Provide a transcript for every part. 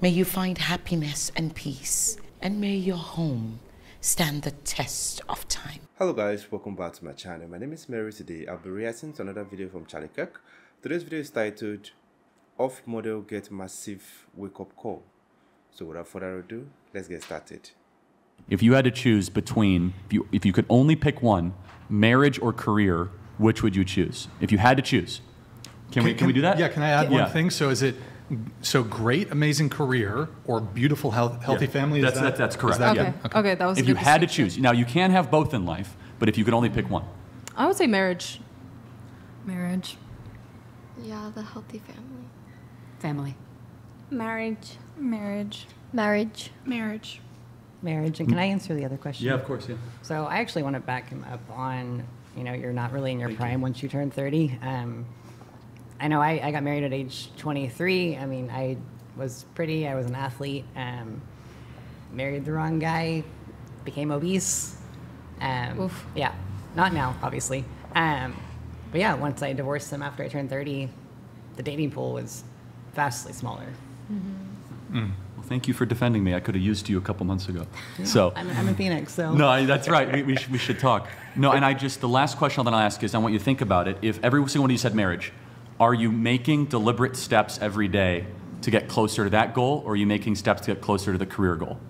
May you find happiness and peace, and may your home stand the test of time. Hello guys, welcome back to my channel. My name is Mary. Today I'll be reacting to another video from Kirk. Today's video is titled Off Model Get Massive Wake Up Call. So without further ado, let's get started. If you had to choose between, if you could only pick one, marriage or career, which would you choose? If you had to choose. Can we do that? Yeah, can I add one thing? So is it great, amazing career or beautiful, healthy family? That's correct. Okay, that was a if good you had to distinction. choose. Now, you can have both in life, but if you could only pick one. I would say marriage. Marriage. Yeah, the healthy family. Family. Marriage. Marriage. Marriage. Marriage. Marriage. And can I answer the other question? Yeah, of course, yeah. So I actually want to back him up on, you're not really in your prime once you turn 30. I know I got married at age 23. I mean, I was pretty, I was an athlete, married the wrong guy, became obese. Yeah, not now, obviously. But yeah, once I divorced him after I turned 30, the dating pool was vastly smaller. Well, thank you for defending me. I could have used you a couple months ago. Yeah, so I'm in Phoenix, so. No, that's right. We should talk. No, and the last question that I'll ask is, I want you to think about it. If every single one of you said marriage, are you making deliberate steps every day to get closer to that goal, or are you making steps to get closer to the career goal?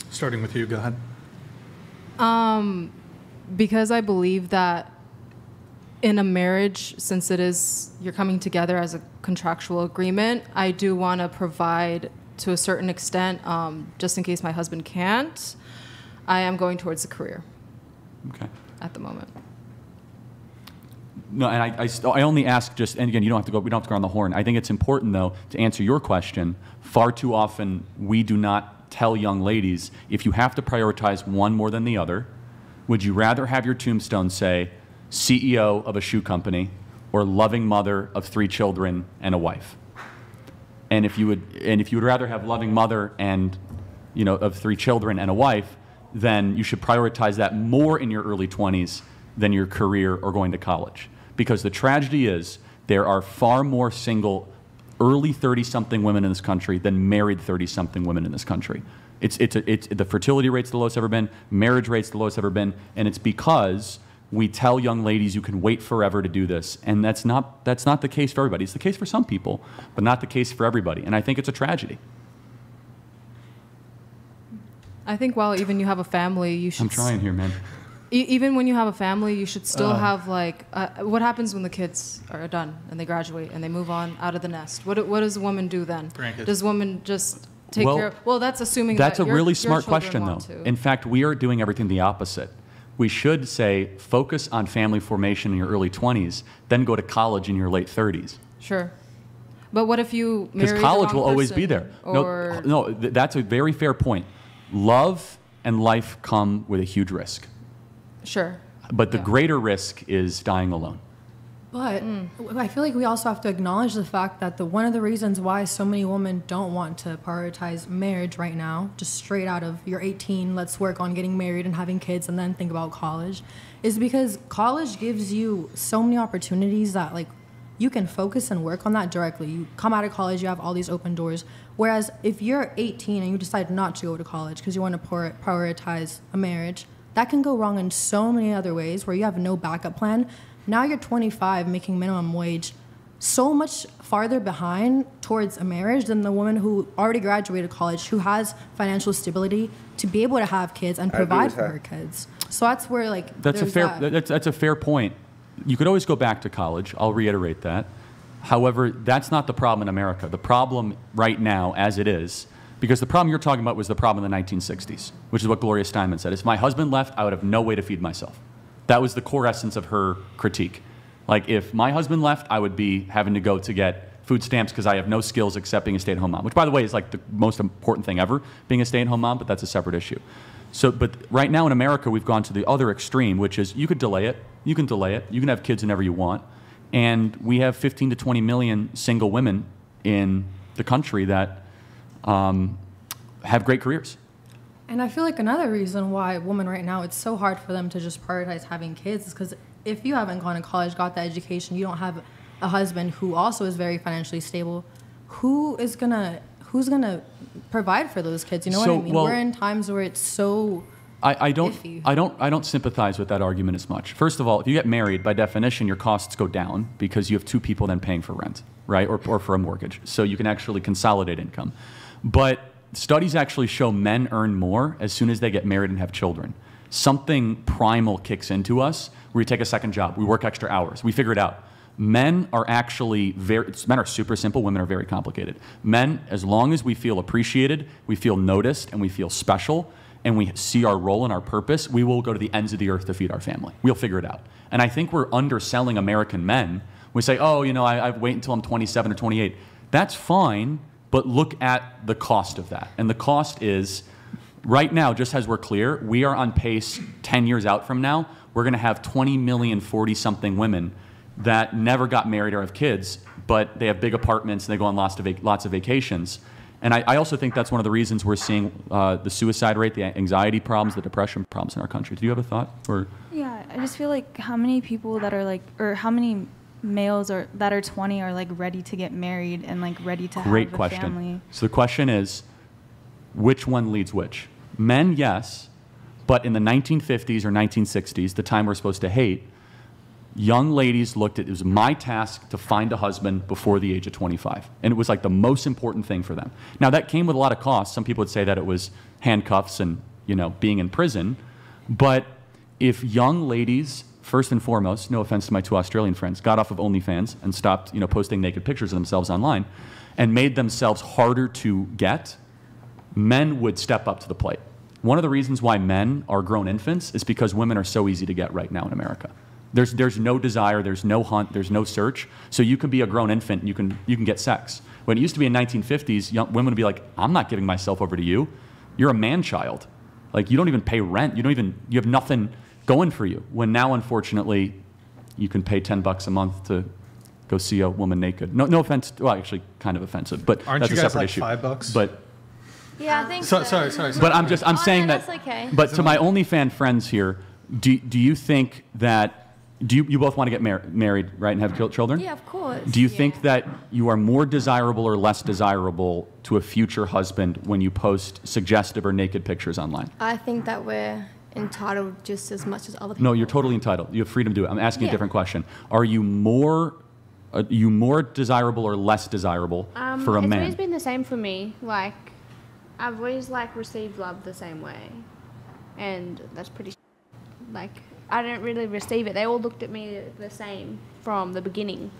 Starting with you, go ahead. Because I believe that in a marriage, since you're coming together as a contractual agreement, I do want to provide to a certain extent, just in case my husband can't. I am going towards a career. Okay. At the moment. No, and I only ask just, and again, we don't have to go on the horn. I think it's important, though, to answer your question. Far too often, we do not tell young ladies, if you have to prioritize one more than the other, would you rather have your tombstone say, CEO of a shoe company, or loving mother of 3 children and a wife? And if you would rather have loving mother and, of 3 children and a wife, then you should prioritize that more in your early 20s than your career or going to college. Because the tragedy is there are far more single early 30-something women in this country than married 30-something women in this country. The fertility rate's the lowest ever been, marriage rate's the lowest ever been, and it's because we tell young ladies you can wait forever to do this, and that's not the case for everybody. It's the case for some people, but not the case for everybody, and I think it's a tragedy. I think while even you have a family, you should... I'm trying here, man. Even when you have a family, you should still have, what happens when the kids are done and they graduate and they move on out of the nest? What does a woman do then? Grandkids. Does a woman just take care of... Well, that's assuming that's that a really your smart question, though. In fact, we are doing everything the opposite. We should say, focus on family formation in your early 20s, then go to college in your late 30s. Sure. But what if you marry the Because college wrong will always be person, there. No, that's a very fair point. Love and life come with a huge risk. Sure. But the greater risk is dying alone. But I feel like we also have to acknowledge the fact that one of the reasons why so many women don't want to prioritize marriage right now, just straight out of you're 18, let's work on getting married and having kids and then think about college, is because college gives you so many opportunities that you can focus and work on that directly. You come out of college, you have all these open doors. Whereas if you're 18 and you decide not to go to college because you want to prioritize a marriage, that can go wrong in so many other ways where you have no backup plan. Now you're 25 making minimum wage, so much farther behind towards a marriage than the woman who already graduated college, who has financial stability to be able to have kids and provide for her kids. So that's where that's a fair point. You could always go back to college. I'll reiterate that. However, that's not the problem in America. The problem right now, as it is, because the problem you're talking about was the problem in the 1960s, which is what Gloria Steinem said. If my husband left, I would have no way to feed myself. That was the core essence of her critique. If my husband left, I would be having to go to get food stamps because I have no skills except being a stay-at-home mom, which, by the way, is the most important thing ever, being a stay-at-home mom, but that's a separate issue. But right now in America, we've gone to the other extreme, which is you could delay it, you can have kids whenever you want, and we have 15 to 20 million single women in the country that have great careers. And I feel like another reason why women right now, it's so hard for them to just prioritize having kids is because if you haven't gone to college, got the education, you don't have a husband who also is very financially stable, who's gonna provide for those kids? You know what I mean? We're in times where it's so I iffy. don't sympathize with that argument as much. First of all, if you get married, by definition, your costs go down because you have two people then paying for rent, right, or for a mortgage. So you can actually consolidate income. But studies actually show men earn more as soon as they get married and have children. Something primal kicks into us where we take a second job, we work extra hours, we figure it out. Men are actually men are super simple, women are very complicated. Men, as long as we feel appreciated, we feel noticed, and we feel special, and we see our role and our purpose, we will go to the ends of the earth to feed our family. We'll figure it out. And I think we're underselling American men. We say, oh, you know, I wait until I'm 27 or 28. That's fine, but look at the cost of that. And the cost is, right now, just as we're clear, we are on pace 10 years out from now, we're gonna have 20 million 40-something women that never got married or have kids, but they have big apartments and they go on lots of vacations. And I also think that's one of the reasons we're seeing the suicide rate, the anxiety problems, the depression problems in our country. Do you have a thought? Or? Yeah, I just feel like how many people that are like, or how many males that are 20 are like ready to get married and like ready to Great have a question. family? So the question is, which one leads which? Men, yes, but in the 1950s or 1960s, the time we're supposed to hate, young ladies looked at, it was my task to find a husband before the age of 25. And it was like the most important thing for them. Now that came with a lot of costs. Some people would say that it was handcuffs and, you know, being in prison. But if young ladies, first and foremost, no offense to my two Australian friends, got off of OnlyFans and stopped, you know, posting naked pictures of themselves online and made themselves harder to get, men would step up to the plate. One of the reasons why men are grown infants is because women are so easy to get right now in America. There's no desire, there's no hunt, there's no search. So you can be a grown infant and you can get sex. When it used to be in 1950s, women would be like, I'm not giving myself over to you. You're a man-child. Like, you don't even pay rent. You have nothing going for you. When now, unfortunately, you can pay $10 a month to go see a woman naked. No offense, well, actually kind of offensive, but Aren't that's you a guys separate like issue. $5? But Yeah, I think sorry. But I'm saying that's that. okay. But to my OnlyFans friends here, do you think that you both want to get married, right, and have children? Yeah, of course. Do you think that you are more desirable or less desirable to a future husband when you post suggestive or naked pictures online? I think that we're entitled just as much as other people. No, you're totally entitled. You have freedom to do it. I'm asking a Yeah. different question. Are you more desirable or less desirable for a It's man? always been the same for me. Like, I've always like received love the same way, and that's pretty. Like, I didn't really receive it. They all looked at me the same from the beginning.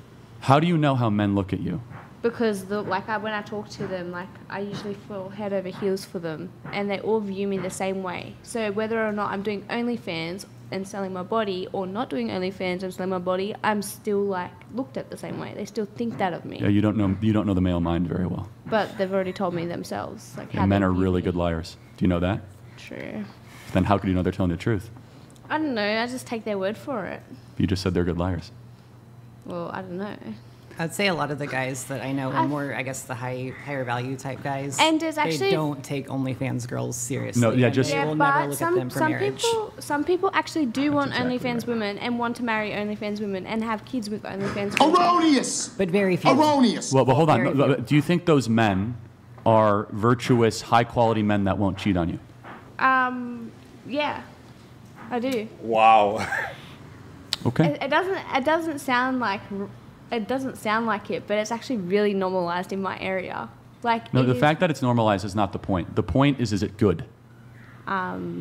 How do you know how men look at you? Because when I talk to them, like, I usually fall head over heels for them, and they all view me the same way. So whether or not I'm doing OnlyFans and selling my body, or not doing OnlyFans and selling my body, I'm still like looked at the same way. They still think that of me. Yeah, you don't know the male mind very well. But they've already told me themselves, like, how And men they are view really me. good liars. Do you know that? True. Then how could you know they're telling the truth? I don't know. I just take their word for it. You just said they're good liars. Well, I don't know. I'd say a lot of the guys that I know are more, I guess, the higher value type guys. And there's actually- they don't take OnlyFans girls seriously. No, yeah, and just- they Yeah, will never but look at them for marriage. some people actually do want exactly OnlyFans right. women and want to marry OnlyFans women and have kids with OnlyFans women. Erroneous! But very few. Erroneous! Well, but hold on. Very No, do you think those men are virtuous, high-quality men that won't cheat on you? Yeah, I do. Wow. Okay. It doesn't sound like it, but it's actually really normalized in my area. Like, No, it the is- fact that it's normalized is not the point. The point is it good?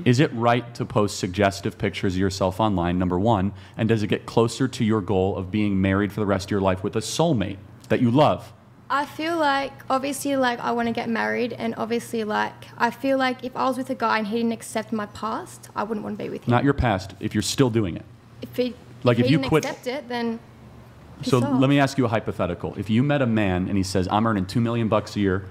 Is it right to post suggestive pictures of yourself online, number one? And does it get closer to your goal of being married for the rest of your life with a soulmate that you love? I feel like, obviously, like, I want to get married, and obviously, like, I feel like if I was with a guy and he didn't accept my past, I wouldn't want to be with him. Not your past, if you're still doing it. If he, Like, if if he you didn't quit- accept it, then So piss off. let me ask you a hypothetical. If you met a man and he says, I'm earning $2 million a year,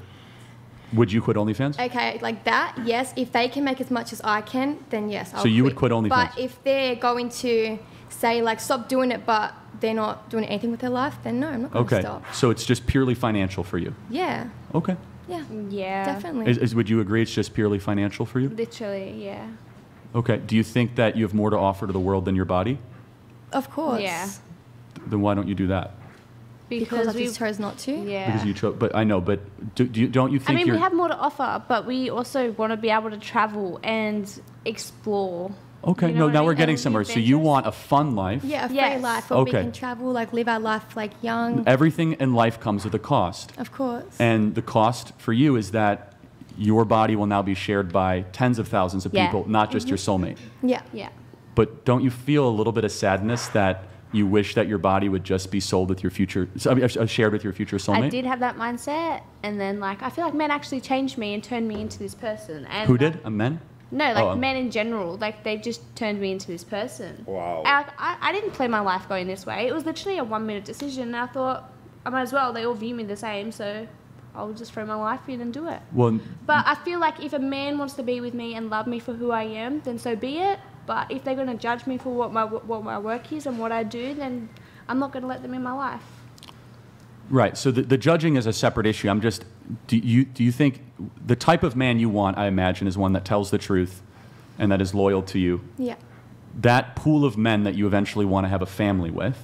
would you quit OnlyFans? Okay, like that, yes. If they can make as much as I can, then yes, I'll So you would quit OnlyFans? But if they're going to say, like, stop doing it, but they're not doing anything with their life, then no, I'm not going to Okay, stop. so it's just purely financial for you. Yeah, Okay. yeah, Yeah. definitely. Would you agree it's just purely financial for you? Literally, yeah. Okay. Do you think that you have more to offer to the world than your body? Of course. Yeah. Then why don't you do that? Because I we just chose not to. Yeah. Because you chose, but I know, but don't you think I mean, you're... we have more to offer, but we also want to be able to travel and explore. Okay, You know no, what now I we're mean? getting And somewhere. be So you adventurous. want a fun life. Yeah, a free Yes. life where we Okay. can travel, like live our life like young. Everything in life comes with a cost. Of course. And the cost for you is that your body will now be shared by tens of thousands of Yeah. people, not just your soulmate. Yeah. Yeah. But don't you feel a little bit of sadness that you wish that your body would just be sold with your future, shared with your future soulmate? I did have that mindset, and then like I feel like men actually changed me and turned me into this person. And Who did? A men? No, like Oh. men in general, like they just turned me into this person. Wow. I didn't plan my life going this way. It was literally a 1-minute decision, and I thought I might as well. They all view me the same, so I'll just throw my life in and do it. Well, But I feel like if a man wants to be with me and love me for who I am, then so be it. But if they're going to judge me for what my work is and what I do, then I'm not going to let them in my life. right. So the judging is a separate issue. I'm just, do you think the type of man you want, I imagine, is one that tells the truth and that is loyal to you? Yeah. That pool of men that you eventually want to have a family with,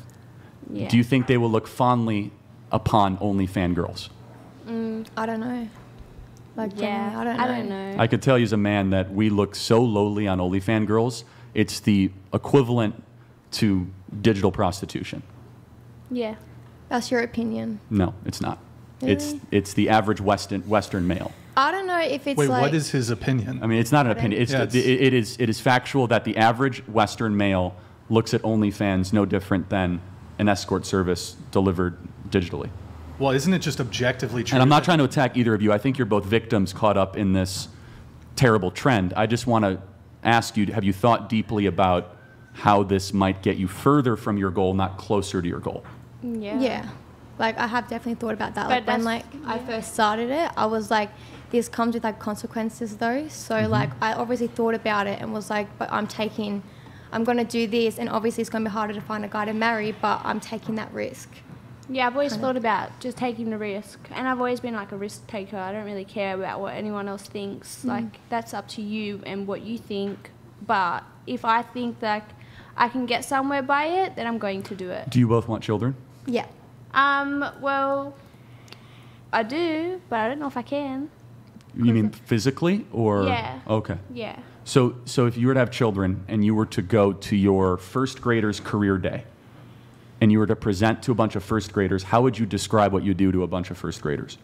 Yeah. do you think they will look fondly upon only fangirls? I don't know. Like, Yeah, genuinely, I don't know. I could tell you as a man that we look so lowly on OnlyFans girls, it's the equivalent to digital prostitution. Yeah. That's your opinion. No, it's not. Really? It's the average Western male. I don't know if it's Wait, like. what is his opinion? I mean, it's not an opinion. It's, Yeah, it is factual that the average Western male looks at OnlyFans no different than an escort service delivered digitally. Well, isn't it just objectively true? And I'm not that- trying to attack either of you. I think you're both victims caught up in this terrible trend. I just want to ask you, have you thought deeply about how this might get you further from your goal, not closer to your goal? Yeah. Yeah. Like, I have definitely thought about that. But Like, when, that's- I first started it, I was like, this comes with, like, consequences, though. So, like, I obviously thought about it and was like, but I'm going to do this, and obviously it's going to be harder to find a guy to marry, but I'm taking that risk. Yeah, I've always thought about just taking the risk. And I've always been like a risk taker. I don't really care about what anyone else thinks. Like, that's up to you and what you think. But if I think that I can get somewhere by it, then I'm going to do it. Do you both want children? Yeah. Well, I do, but I don't know if I can. You mean physically or? Yeah. Okay. Yeah. So if you were to have children and you were to go to your first grader's career day and you were to present to a bunch of first graders, how would you describe what you do to a bunch of first graders?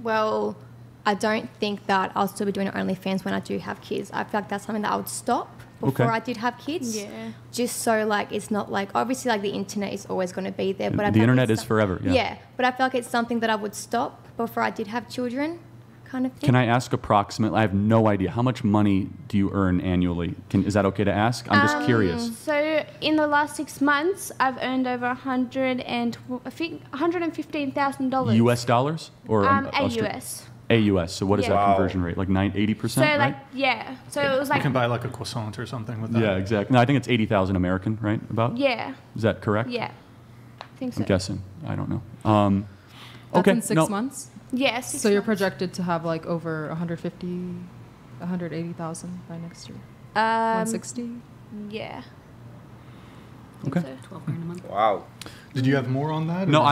Well, I don't think that I'll still be doing OnlyFans when I do have kids. I feel like that's something that I would stop before Okay. I did have kids. Yeah. Just so, like, it's not like, obviously, like, the internet is always going to be there. But I The feel like internet it's is forever, yeah. Yeah, but I feel like it's something that I would stop before I did have children, kind of thing. Can I ask approximately? I have no idea. How much money do you earn annually? Is that okay to ask? I'm just curious. So in the last 6 months, I've earned over $115,000. US dollars? Or AUS. AUS. So what is Yeah. that Wow. conversion rate? Like 80%, So right? like, yeah. So it was You like, can buy like a croissant or something with that. Yeah, exactly. No, I think it's 80,000 American, right? About? yeah, Is that correct? yeah. I think so. I'm guessing. I don't know. That's okay. in 6 no. months. Yeah, 6 So you're months. projected to have like over 180,000 by next year. 160. Yeah. Okay. 12 grand a month. Wow. Did you have more on that? No, or-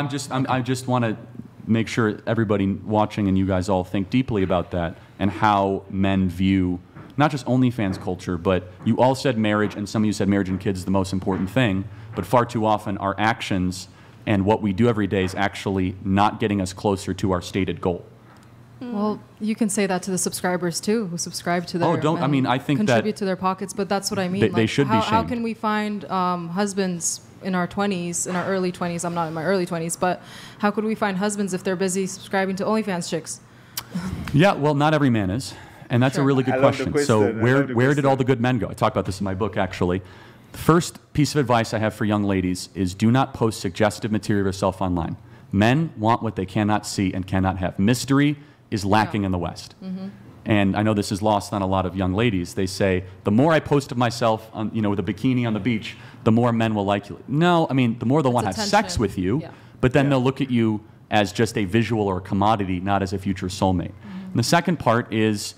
I just want to make sure everybody watching and you guys all think deeply about that and how men view not just OnlyFans culture, but you all said marriage, and some of you said marriage and kids is the most important thing, but far too often our actions and what we do every day is actually not getting us closer to our stated goal. Well, you can say that to the subscribers too, who subscribe to their. don't- I and mean, I think that- contribute to their pockets, but that's what I mean. They should be how shamed. can we find husbands in our 20s, in our early 20s? I'm not in my early 20s, but how could we find husbands if they're busy subscribing to OnlyFans chicks? Yeah, well, not every man is, and that's a really good I love the question. So question. I where love the where did all question. the good men go? I talk about this in my book, actually. The first piece of advice I have for young ladies is do not post suggestive material of yourself online. Men want what they cannot see and cannot have. Mystery is lacking in the West. And I know this is lost on a lot of young ladies. They say, the more I post of myself on, with a bikini on the beach, the more men will like you. No, I mean, the more they'll want to have sex attention. with you, Yeah. but then they'll look at you as just a visual or a commodity, not as a future soulmate. And the second part is,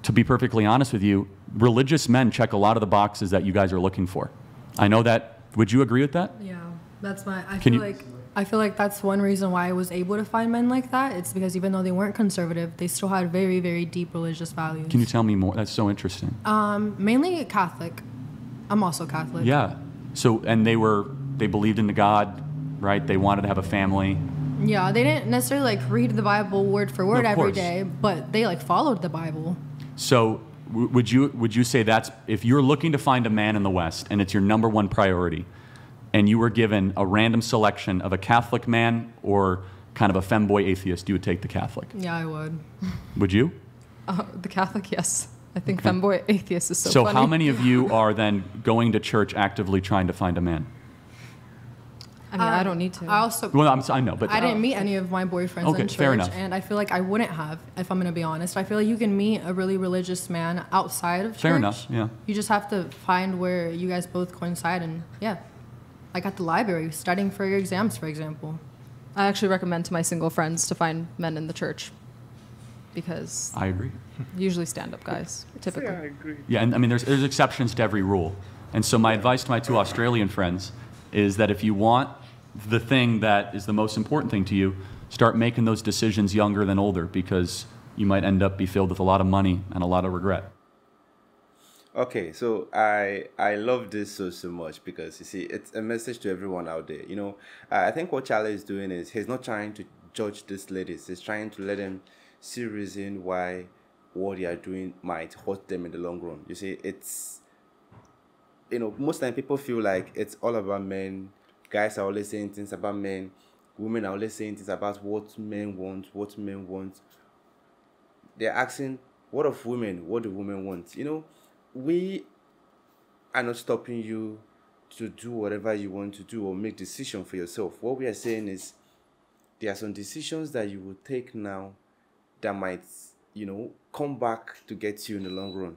to be perfectly honest with you, religious men check a lot of the boxes that you guys are looking for. I know that. Would you agree with that? Yeah, that's my. I Can feel you- like I feel like that's one reason why I was able to find men like that. It's because even though they weren't conservative, they still had very, very deep religious values. Can you tell me more? That's so interesting. Mainly Catholic. I'm also Catholic. Yeah. So, and they believed in the God, right? They wanted to have a family. Yeah, they didn't necessarily like read the Bible word for word every day, but they like followed the Bible. So would you say that's, if you're looking to find a man in the West and it's your number one priority, and you were given a random selection of a Catholic man or kind of a femboy atheist, you would take the Catholic? Yeah, I would. Would you? The Catholic, yes. I think femboy atheist is so funny. So how many of you are then going to church actively trying to find a man? I mean, I don't need to. I also. Well, I know, but I didn't meet any of my boyfriends in church, fair enough. and I feel like I wouldn't have, if I'm going to be honest. I feel like you can meet a really religious man outside of church. Fair enough, yeah. You just have to find where you guys both coincide, and yeah, like at the library, studying for your exams, for example. I actually recommend to my single friends to find men in the church, because I agree. Usually stand-up guys, typically. Yeah, I agree. Yeah, and I mean, there's exceptions to every rule. And so my advice to my 2 Australian friends is that if you want the thing that is the most important thing to you, start making those decisions younger than older, because you might end up be filled with a lot of money and a lot of regret. Okay, so I love this so much, because you see, it's a message to everyone out there. You know, I think what Charlie is doing is he's not trying to judge these ladies. He's trying to let them see reason why what they are doing might hurt them in the long run. You see, it's, you know, most time people feel like it's all about men. Guys are always saying things about men. Women are always saying things about what men want, what men want. They're asking, what of women? What do women want? You know, we are not stopping you to do whatever you want to do or make decisions for yourself. What we are saying is there are some decisions that you will take now that might, you know, come back to get you in the long run.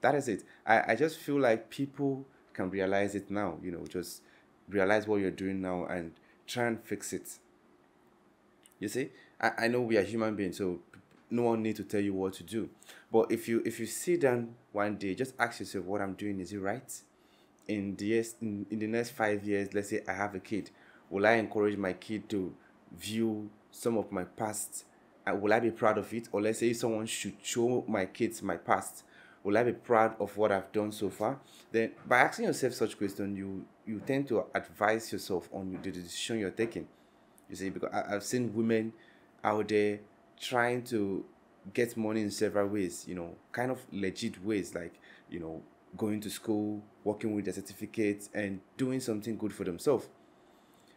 That is it. I just feel like people can realize it now, you know, just realize what you're doing now and try and fix it. You see, I know we are human beings, so no one needs to tell you what to do. But if you sit down one day, just ask yourself, what I'm doing, is it right? In the next 5 years, let's say I have a kid, will I encourage my kid to view some of my past? Will I be proud of it? Or let's say if someone should show my kids my past, will I be proud of what I've done so far? Then by asking yourself such questions, you tend to advise yourself on the decision you're taking. You see, because I've seen women out there trying to get money in several ways, you know, kind of legit ways, like, you know, going to school, working with their certificates, and doing something good for themselves.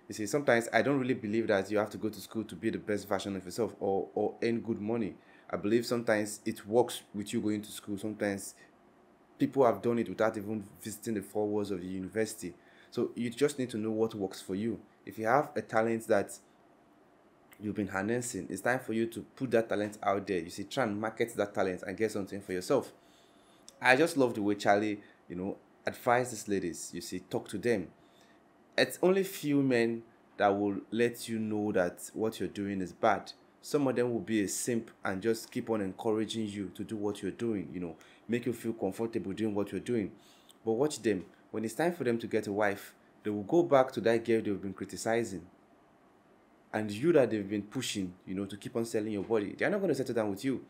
You see, sometimes I don't really believe that you have to go to school to be the best version of yourself or earn good money. I believe sometimes it works with you going to school. Sometimes people have done it without even visiting the 4 walls of the university. So you just need to know what works for you. If you have a talent that you've been harnessing, it's time for you to put that talent out there. You see, try and market that talent and get something for yourself. I just love the way Charlie, you know, advise these ladies. You see, talk to them. It's only few men that will let you know that what you're doing is bad. Some of them will be a simp and just keep on encouraging you to do what you're doing, you know, make you feel comfortable doing what you're doing. But watch them. When it's time for them to get a wife, they will go back to that girl they've been criticizing. And you that they've been pushing, you know, to keep on selling your body, they're not going to settle down with you.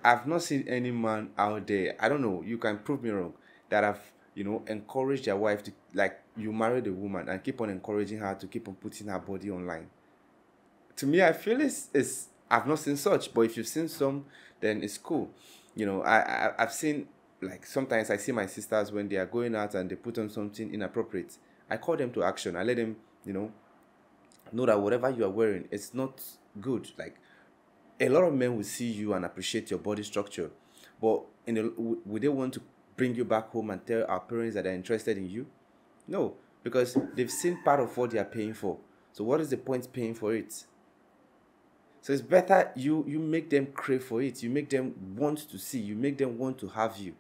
I've not seen any man out there, I don't know, you can prove me wrong, that have, you know, encouraged their wife to, like, you married a woman and keep on encouraging her to keep on putting her body online. To me, I feel it's I've not seen such, but if you've seen some, then it's cool. You know, I've seen, like, sometimes I see my sisters when they are going out and they put on something inappropriate. I call them to action. I let them, you know that whatever you are wearing, it's not good. Like, a lot of men will see you and appreciate your body structure, but would they want to bring you back home and tell our parents that they're interested in you? No, because they've seen part of what they are paying for. So what is the point paying for it? So it's better you make them crave for it. You make them want to see. You make them want to have you,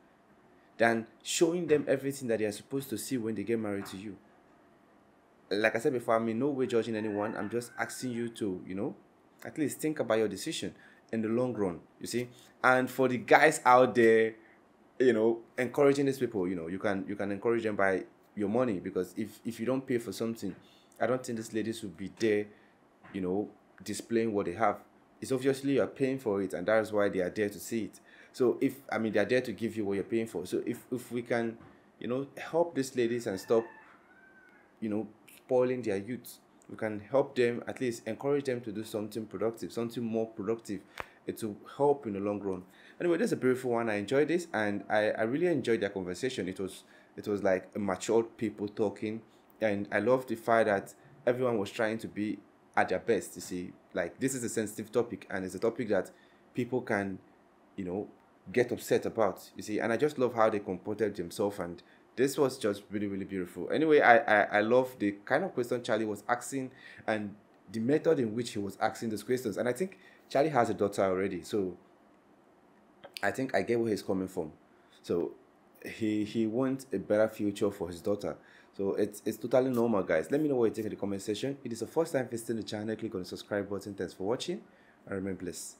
than showing them everything that they are supposed to see when they get married to you. Like I said before, I'm in no way judging anyone. I'm just asking you to, you know, at least think about your decision in the long run, you see. And for the guys out there, you know, encouraging these people, you know, you can encourage them by your money, because if you don't pay for something, I don't think these ladies will be there, you know, displaying what they have. It's obviously you are paying for it, and that is why they are there to see it. So if, I mean, they are there to give you what you're paying for. So if we can, you know, help these ladies and stop, you know, spoiling their youth, we can help them, at least encourage them to do something productive, something more productive. It will help in the long run. Anyway, this is a beautiful one. I enjoyed this, and I really enjoyed their conversation. It was like a matured people talking, and I love the fact that everyone was trying to be at their best. You see, like, this is a sensitive topic, and it's a topic that people can, you know, get upset about. You see, and I just love how they comported themselves, and this was just really, really beautiful. Anyway, I love the kind of question Charlie was asking, and the method in which he was asking those questions. And I think Charlie has a daughter already, so I think I get where he's coming from. So he wants a better future for his daughter. So it's totally normal, guys. Let me know what you think in the comment section. If it is the first time visiting the channel, click on the subscribe button. Thanks for watching, and remain blessed.